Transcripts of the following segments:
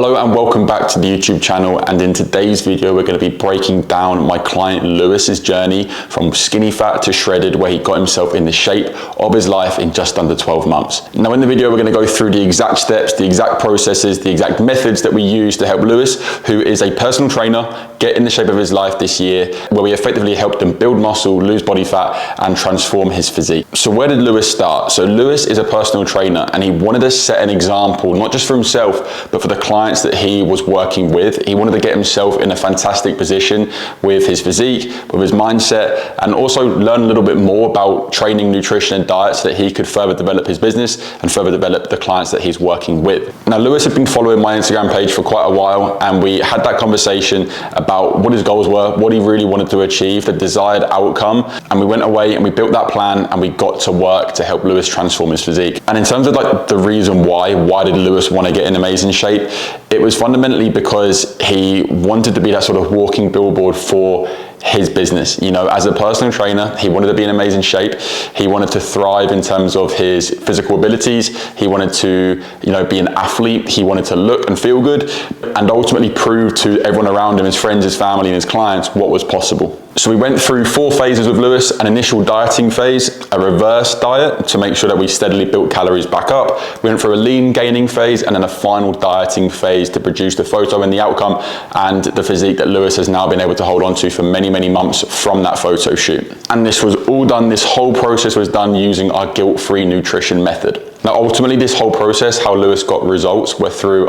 Hello and welcome back to the YouTube channel, and in today's video we're going to be breaking down my client Lewis's journey from skinny fat to shredded, where he got himself in the shape of his life in just under 12 months. Now in the video we're going to go through the exact steps, the exact processes, the exact methods that we use to help Lewis, who is a personal trainer, get in the shape of his life this year, where we effectively helped him build muscle, lose body fat and transform his physique. So where did Lewis start? So Lewis is a personal trainer and he wanted to set an example, not just for himself but for the clients that he was working with. He wanted to get himself in a fantastic position with his physique, with his mindset, and also learn a little bit more about training, nutrition and diet so that he could further develop his business and further develop the clients that he's working with. Now Lewis had been following my Instagram page for quite a while, and we had that conversation about what his goals were, what he really wanted to achieve, the desired outcome, and we went away and we built that plan and we got to work to help Lewis transform his physique. And in terms of like the reason why did Lewis want to get in amazing shape? It was fundamentally because he wanted to be that sort of walking billboard for his business. You know, as a personal trainer, he wanted to be in amazing shape. He wanted to thrive in terms of his physical abilities. He wanted to, you know, be an athlete. He wanted to look and feel good and ultimately prove to everyone around him, his friends, his family and his clients, what was possible. So we went through 4 phases with Lewis: an initial dieting phase, a reverse diet to make sure that we steadily built calories back up. We went through a lean gaining phase, and then a final dieting phase to produce the photo and the outcome and the physique that Lewis has now been able to hold on to for many months from that photo shoot. And this was all done, this whole process was done using our guilt-free nutrition method. Now ultimately this whole process, how Lewis got results, were through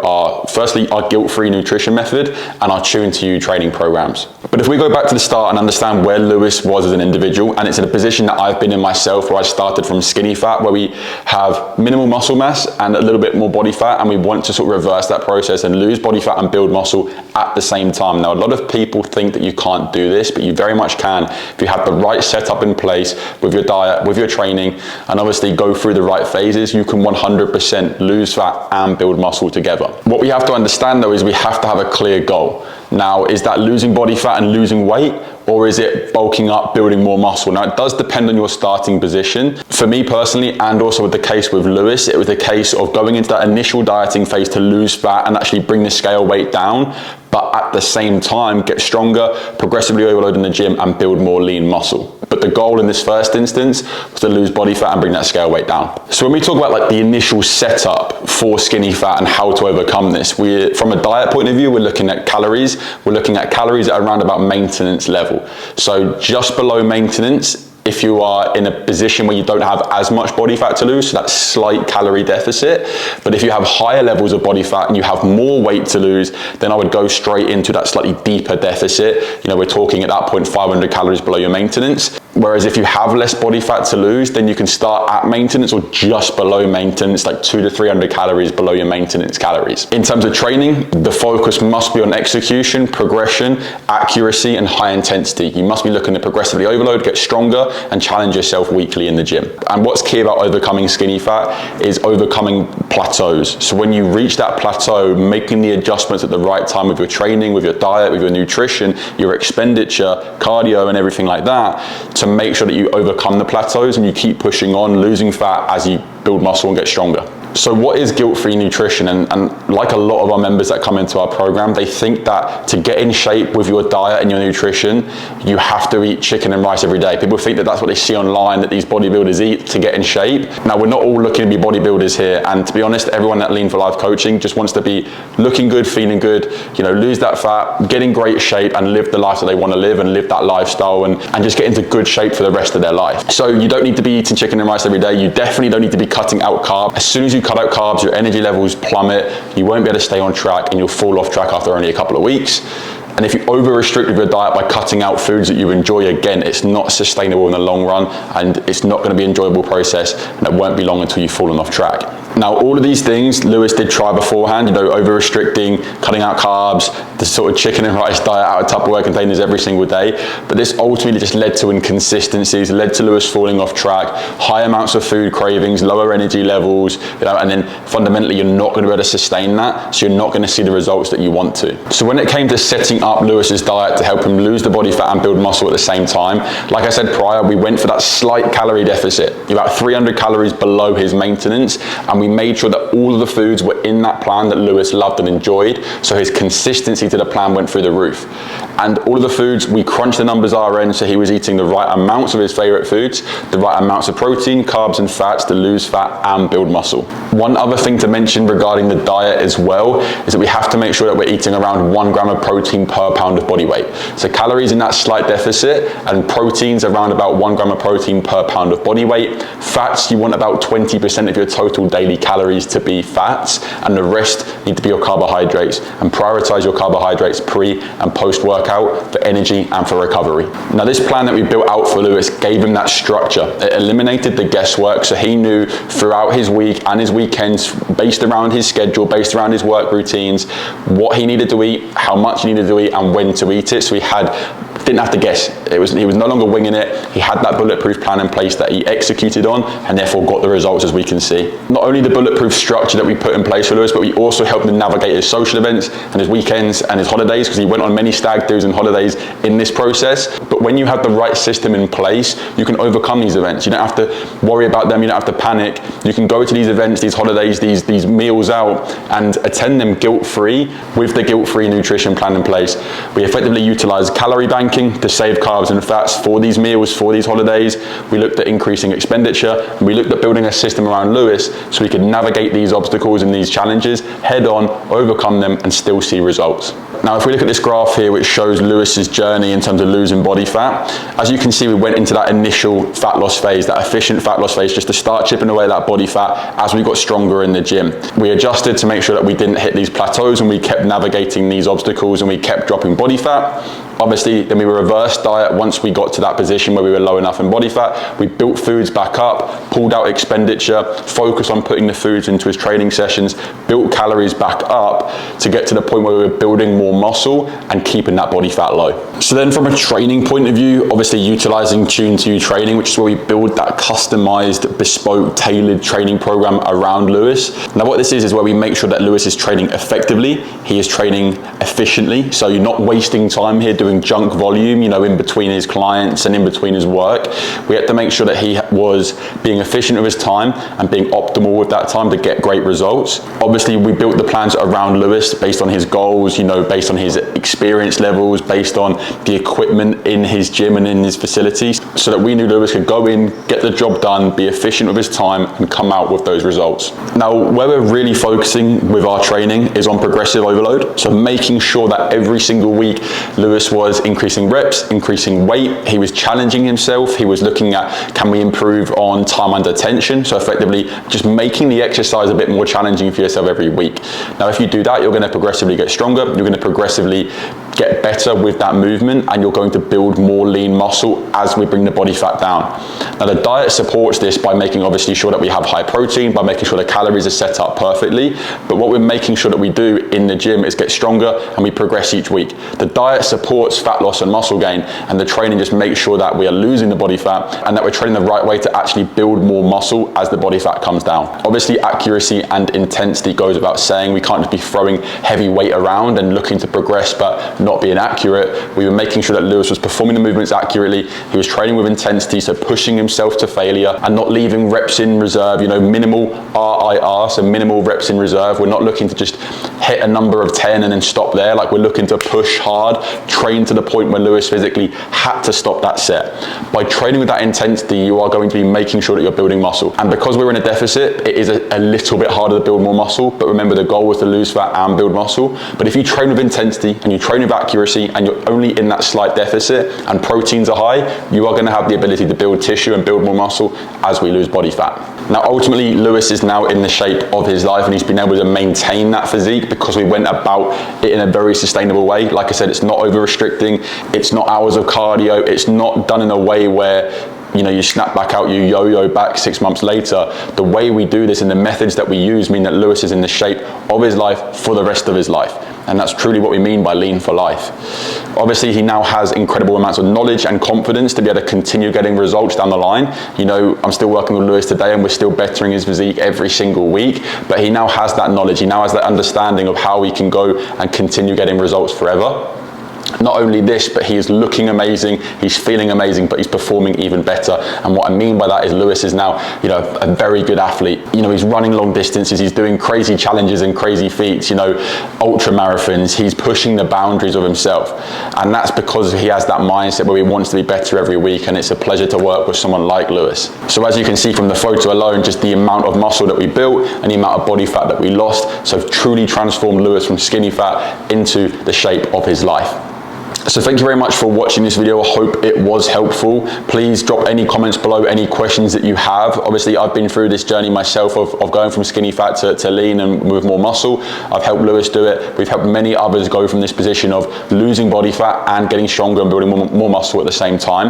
firstly our guilt-free nutrition method and our Tune to You training programs. But if we go back to the start and understand where Lewis was as an individual, and it's in a position that I've been in myself, where I started from skinny fat, where we have minimal muscle mass and a little bit more body fat, and we want to sort of reverse that process and lose body fat and build muscle at the same time. Now a lot of people think that you can't do this, but you very much can if you have the right setup in place with your diet, with your training, and obviously go through the right phases. You can 100% lose fat and build muscle together. What we have to understand though is we have to have a clear goal. Now, is that losing body fat and losing weight, or is it bulking up, building more muscle? Now, it does depend on your starting position. For me personally, and also with the case with Lewis, it was a case of going into that initial dieting phase to lose fat and actually bring the scale weight down, but at the same time, get stronger, progressively overload in the gym and build more lean muscle. But the goal in this first instance was to lose body fat and bring that scale weight down. So when we talk about like the initial setup for skinny fat and how to overcome this, from a diet point of view, we're looking at calories. We're looking at calories at around about maintenance level. So just below maintenance, if you are in a position where you don't have as much body fat to lose, so that slight calorie deficit. But if you have higher levels of body fat and you have more weight to lose, then I would go straight into that slightly deeper deficit. You know, we're talking at that point 500 calories below your maintenance. Whereas if you have less body fat to lose, then you can start at maintenance or just below maintenance, like 200 to 300 calories below your maintenance calories. In terms of training, the focus must be on execution, progression, accuracy, and high intensity. You must be looking to progressively overload, get stronger, and challenge yourself weekly in the gym. And what's key about overcoming skinny fat is overcoming plateaus. So when you reach that plateau, making the adjustments at the right time with your training, with your diet, with your nutrition, your expenditure, cardio, and everything like that, to make sure that you overcome the plateaus and you keep pushing on, losing fat as you build muscle and get stronger. So what is guilt-free nutrition? And like a lot of our members that come into our program, they think that to get in shape with your diet and your nutrition, you have to eat chicken and rice every day. People think that that's what they see online, that these bodybuilders eat to get in shape. Now, we're not all looking to be bodybuilders here. And to be honest, everyone at Lean for Life Coaching just wants to be looking good, feeling good, you know, lose that fat, get in great shape and live the life that they want to live and live that lifestyle and just get into good shape for the rest of their life. So you don't need to be eating chicken and rice every day. You definitely don't need to be cutting out carbs. As soon as you cut out carbs, your energy levels plummet, you won't be able to stay on track and you'll fall off track after only a couple of weeks. And if you over restrict with your diet by cutting out foods that you enjoy, again, it's not sustainable in the long run and it's not going to be an enjoyable process, and it won't be long until you've fallen off track. Now, all of these things Lewis did try beforehand, you know, over restricting, cutting out carbs, the sort of chicken and rice diet out of Tupperware containers every single day. But this ultimately just led to inconsistencies, led to Lewis falling off track, high amounts of food cravings, lower energy levels, you know, and then fundamentally you're not going to be able to sustain that. So you're not going to see the results that you want to. So when it came to setting up Lewis's diet to help him lose the body fat and build muscle at the same time, like I said prior, we went for that slight calorie deficit, about 300 calories below his maintenance, and we made sure that all of the foods were in that plan that Lewis loved and enjoyed, so his consistency to the plan went through the roof. And all of the foods, we crunched the numbers our end, so he was eating the right amounts of his favorite foods, the right amounts of protein, carbs and fats to lose fat and build muscle. One other thing to mention regarding the diet as well is that we have to make sure that we're eating around 1 gram of protein per pound of body weight. So calories in that slight deficit, and proteins around about 1 gram of protein per pound of body weight. Fats, you want about 20% of your total daily calories to be fats, and the rest need to be your carbohydrates, and prioritize your carbohydrates pre and post workout for energy and for recovery. Now this plan that we built out for Lewis gave him that structure. It eliminated the guesswork, so he knew throughout his week and his weekends, based around his schedule, based around his work routines, what he needed to eat, how much he needed to eat, and when to eat it. So he didn't have to guess. He was no longer winging it. He had that bulletproof plan in place that he executed on, and therefore got the results, as we can see. Not only the bulletproof structure that we put in place for Lewis, but we also helped him navigate his social events and his weekends and his holidays, because he went on many stag do's and holidays in this process. But when you have the right system in place, you can overcome these events. You don't have to worry about them. You don't have to panic. You can go to these events, these holidays, these meals out, and attend them guilt-free with the guilt-free nutrition plan in place. We effectively utilize calorie banking to save carbs and fats for these meals, for these holidays. We looked at increasing expenditure, and we looked at building a system around Lewis so we could navigate these obstacles and these challenges head on, overcome them, and still see results. Now, if we look at this graph here, which shows Lewis's journey in terms of losing body fat, as you can see, we went into that initial fat loss phase, that efficient fat loss phase, just to start chipping away that body fat as we got stronger in the gym. We adjusted to make sure that we didn't hit these plateaus, and we kept navigating these obstacles, and we kept dropping body fat. Obviously, then we reversed diet once we got to that position where we were low enough in body fat. We built foods back up, pulled out expenditure, focused on putting the foods into his training sessions, built calories back up to get to the point where we were building more muscle and keeping that body fat low. So then from a training point of view, obviously utilizing Tune 2 training, which is where we build that customized, bespoke, tailored training program around Lewis. Now what this is where we make sure that Lewis is training effectively, he is training efficiently, so you're not wasting time here doing junk volume, in between his clients and in between his work. We had to make sure that he was being efficient with his time and being optimal with that time to get great results. Obviously, we built the plans around Lewis based on his goals, based on his experience levels, based on the equipment in his gym and in his facilities, so that we knew Lewis could go in, get the job done, be efficient with his time, and come out with those results. Now, where we're really focusing with our training is on progressive overload. So making sure that every single week Lewis was increasing reps, increasing weight, he was challenging himself, he was looking at, can we improve on time under tension? So effectively just making the exercise a bit more challenging for yourself every week. Now, if you do that, you're going to progressively get stronger, you're going to progressively get better with that movement, and you're going to build more lean muscle as we bring the body fat down. Now, the diet supports this by making obviously sure that we have high protein, by making sure the calories are set up perfectly, but what we're making sure that we do in the gym is get stronger and we progress each week. The diet supports fat loss and muscle gain, and the training just makes sure that we are losing the body fat and that we're training the right way to actually build more muscle as the body fat comes down. Obviously, accuracy and intensity goes without saying. We can't just be throwing heavy weight around and looking to progress but not being accurate. We were making sure that Lewis was performing the movements accurately, he was training with intensity, so pushing himself to failure and not leaving reps in reserve, minimal RIR, so minimal reps in reserve. We're not looking to just hit a number of 10 and then stop there. Like, we're looking to push hard, train to the point where Lewis physically had to stop that set. By training with that intensity, you are going to be making sure that you're building muscle. And because we're in a deficit, it is a little bit harder to build more muscle, but remember, the goal was to lose fat and build muscle. But if you train with intensity and you train with accuracy and you're only in that slight deficit and proteins are high, you are going to have the ability to build tissue and build more muscle as we lose body fat. Now, ultimately, Lewis is now in the shape of his life, and he's been able to maintain that physique because we went about it in a very sustainable way. Like I said, it's not over restricting, it's not hours of cardio, it's not done in a way where you snap back out, you yo-yo back 6 months later. The way we do this and the methods that we use mean that Lewis is in the shape of his life for the rest of his life. And that's truly what we mean by lean for life. Obviously, he now has incredible amounts of knowledge and confidence to be able to continue getting results down the line. I'm still working with Lewis today and we're still bettering his physique every single week, but he now has that knowledge, he now has that understanding of how he can go and continue getting results forever. Not only this, but he is looking amazing, he's feeling amazing, but he's performing even better. And what I mean by that is Lewis is now, a very good athlete. He's running long distances, he's doing crazy challenges and crazy feats, ultra marathons. He's pushing the boundaries of himself. And that's because he has that mindset where he wants to be better every week, and it's a pleasure to work with someone like Lewis. So as you can see from the photo alone, just the amount of muscle that we built and the amount of body fat that we lost, so truly transformed Lewis from skinny fat into the shape of his life. So thank you very much for watching this video. I hope it was helpful. Please drop any comments below, any questions that you have. Obviously, I've been through this journey myself of going from skinny fat to lean and with more muscle. I've helped Lewis do it. We've helped many others go from this position of losing body fat and getting stronger and building more muscle at the same time.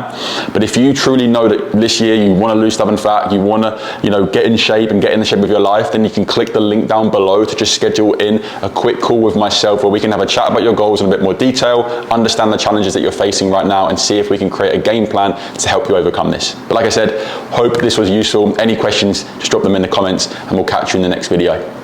But if you truly know that this year you want to lose stubborn fat, you want to, get in shape and get in the shape of your life, then you can click the link down below to just schedule in a quick call with myself where we can have a chat about your goals in a bit more detail, understand the challenges that you're facing right now, and see if we can create a game plan to help you overcome this. But like I said, hope this was useful. Any questions, just drop them in the comments and we'll catch you in the next video.